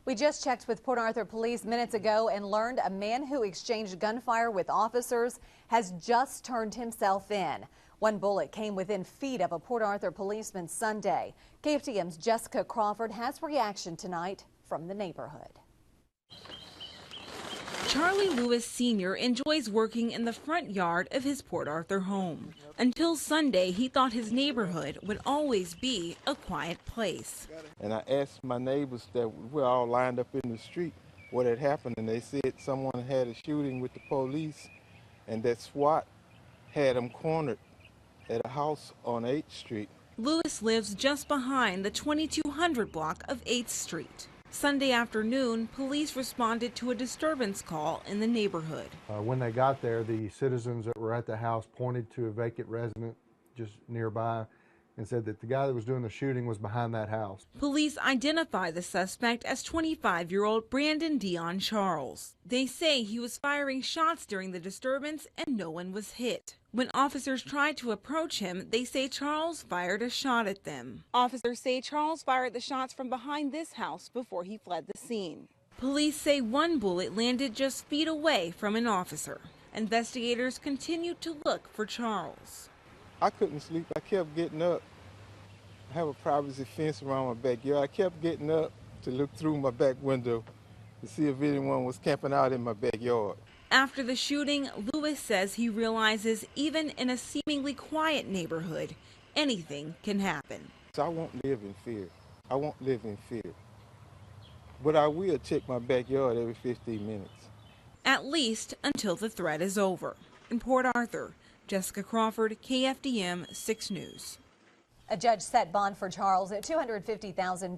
We just checked with Port Arthur police minutes ago and learned a man who exchanged gunfire with officers has just turned himself in. One bullet came within feet of a Port Arthur policeman Sunday. KFDM's Jessica Crawford has reaction tonight from the neighborhood. Charlie Lewis Sr. enjoys working in the front yard of his Port Arthur home. Until Sunday, he thought his neighborhood would always be a quiet place. And I asked my neighbors that we're all lined up in the street what had happened, and they said someone had a shooting with the police and that SWAT had them cornered at a house on 8th Street. Lewis lives just behind the 2200 block of 8th Street. Sunday afternoon, police responded to a disturbance call in the neighborhood. When they got there, the citizens that were at the house pointed to a vacant residence just nearby and said that the guy that was doing the shooting was behind that house. Police identify the suspect as 25-year-old Brandon Dion Charles. They say he was firing shots during the disturbance and no one was hit. When officers tried to approach him, they say Charles fired a shot at them. Officers say Charles fired the shots from behind this house before he fled the scene. Police say one bullet landed just feet away from an officer. Investigators continue to look for Charles. I couldn't sleep. I kept getting up. I have a privacy fence around my backyard. I kept getting up to look through my back window to see if anyone was camping out in my backyard. After the shooting, Lewis says he realizes even in a seemingly quiet neighborhood, anything can happen. So I won't live in fear. I won't live in fear. But I will check my backyard every 15 minutes. At least until the threat is over. In Port Arthur, Jessica Crawford, KFDM 6 News. A judge set bond for Charles at $250,000.